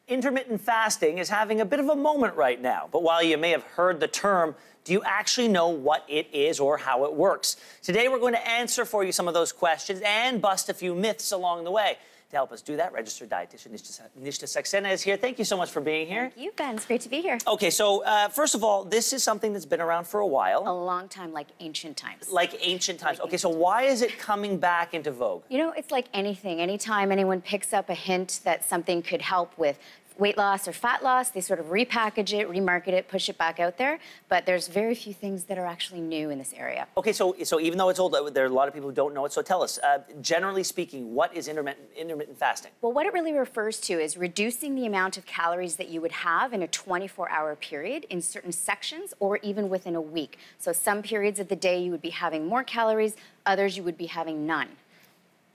Intermittent fasting is having a bit of a moment right now, but while you may have heard the term, do you actually know what it is or how it works? Today we're going to answer for you some of those questions and bust a few myths along the way. To help us do that, registered dietitian Nishta Saxena is here. Thank you so much for being here. Thank you, Ben. It's great to be here. Okay, so first of all, this is something that's been around for a while. A long time, like ancient times. Like ancient times. Okay, so why is it coming back into vogue? You know, it's like anything. Anytime anyone picks up a hint that something could help with weight loss or fat loss, they sort of repackage it, remarket it, push it back out there. But there's very few things that are actually new in this area. Okay, so even though it's old, there are a lot of people who don't know it. So tell us, generally speaking, what is intermittent fasting? Well, what it really refers to is reducing the amount of calories that you would have in a 24-hour period in certain sections or even within a week. So some periods of the day you would be having more calories, others you would be having none.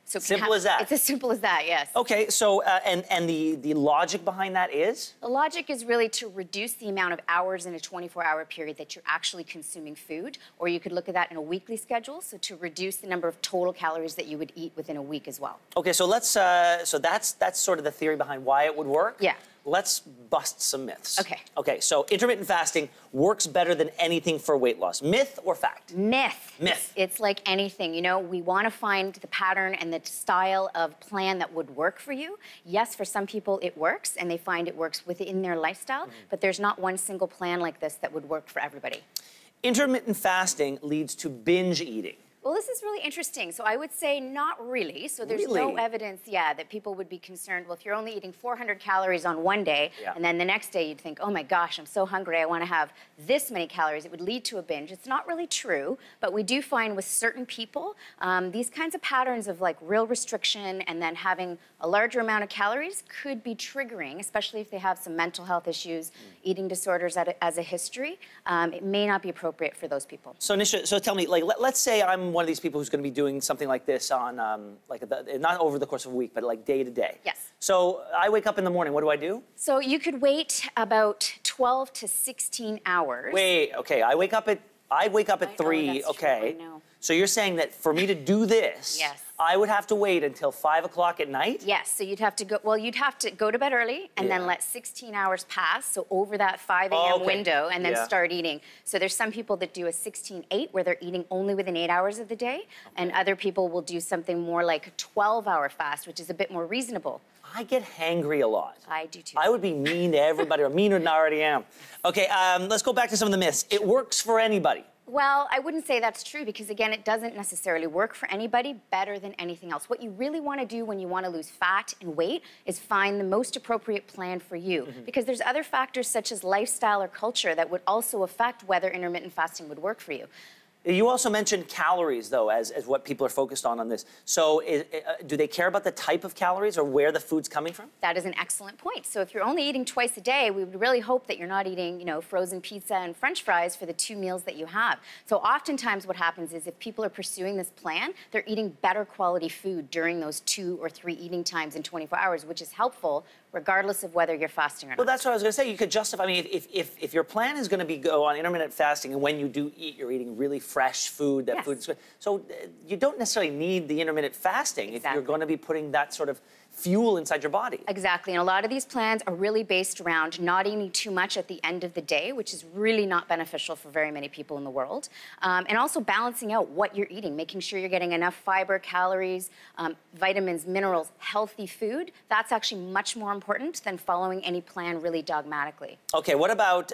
So simple as that? It's as simple as that, yes. Okay, so, and the logic behind that is? The logic is really to reduce the amount of hours in a 24-hour period that you're actually consuming food, or you could look at that in a weekly schedule, so to reduce the number of total calories that you would eat within a week as well. Okay, so let's, so that's sort of the theory behind why it would work? Yeah. Let's bust some myths. Okay. Okay, so intermittent fasting works better than anything for weight loss. Myth or fact? Myth. Myth. It's like anything, you know, we want to find the pattern and the style of plan that would work for you. Yes, for some people it works and they find it works within their lifestyle, but there's not one single plan like this that would work for everybody. Intermittent fasting leads to binge eating. Well, this is really interesting. So I would say not really. So there's no evidence, that people would be concerned. Well, if you're only eating 400 calories on one day, and then the next day you'd think, oh my gosh, I'm so hungry, I want to have this many calories, it would lead to a binge. It's not really true, but we do find with certain people, these kinds of patterns of like real restriction and then having a larger amount of calories could be triggering, especially if they have some mental health issues, eating disorders as a history. It may not be appropriate for those people. So Nisha, so tell me, like, let's say I'm one of these people who's going to be doing something like this on, not over the course of a week, but like day to day. Yes. So I wake up in the morning, what do I do? So you could wait about 12 to 16 hours. Wait, okay, I wake up at 3, okay. True, I know. So you're saying that for me to do this, yes, I would have to wait until 5 o'clock at night? Yes, so you'd have to go to bed early and then let 16 hours pass, so over that 5 a.m. window, and then start eating. So there's some people that do a 16-8 where they're eating only within 8 hours of the day, and other people will do something more like a 12-hour fast, which is a bit more reasonable. I get hangry a lot. I do too. I would be mean to everybody, or meaner than I already am. Okay, let's go back to some of the myths. It works for anybody. Well, I wouldn't say that's true because, again, it doesn't necessarily work for anybody better than anything else. What you really want to do when you want to lose fat and weight is find the most appropriate plan for you because there's other factors such as lifestyle or culture that would also affect whether intermittent fasting would work for you. You also mentioned calories, though, as what people are focused on this. So do they care about the type of calories or where the food's coming from? That is an excellent point. So if you're only eating twice a day, we would really hope that you're not eating, frozen pizza and French fries for the 2 meals that you have. So oftentimes what happens is if people are pursuing this plan, they're eating better quality food during those 2 or 3 eating times in 24 hours, which is helpful regardless of whether you're fasting or not. Well, that's what I was going to say. You could justify, I mean, if your plan is going to go on intermittent fasting and when you do eat, you're eating really fresh food, that food is good. So you don't necessarily need the intermittent fasting if you're going to be putting that sort of fuel inside your body. Exactly, and a lot of these plans are really based around not eating too much at the end of the day, which is really not beneficial for very many people in the world, and also balancing out what you're eating, making sure you're getting enough fiber, calories, vitamins, minerals, healthy food. That's actually much more important than following any plan really dogmatically. Okay, what about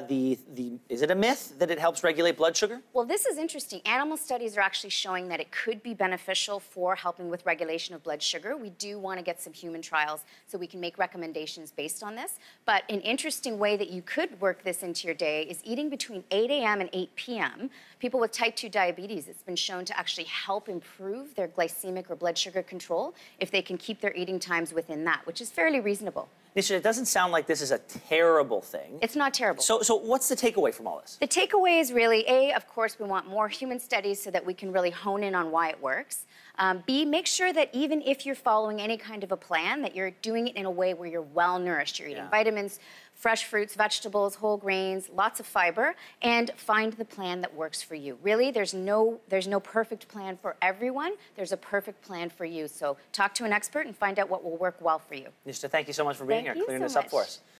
is it a myth that it helps regulate blood sugar? Well, this is interesting. Animal studies are actually showing that it could be beneficial for helping with regulation of blood sugar. We do want to get some human trials so we can make recommendations based on this. But an interesting way that you could work this into your day is eating between 8 a.m. and 8 p.m. People with type 2 diabetes, it's been shown to actually help improve their glycemic or blood sugar control if they can keep their eating times within that, which is fairly reasonable. Nisha, it doesn't sound like this is a terrible thing. It's not terrible. So what's the takeaway from all this? The takeaway is really, A, of course, we want more human studies so that we can really hone in on why it works. B, make sure that even if you're following any kind of a plan, that you're doing it in a way where you're well-nourished. You're eating vitamins, fresh fruits, vegetables, whole grains, lots of fiber, and find the plan that works for you. for you. Really, there's no perfect plan for everyone. There's a perfect plan for you. So talk to an expert and find out what will work well for you. Nishta, thank you so much for being here, clearing this up for us.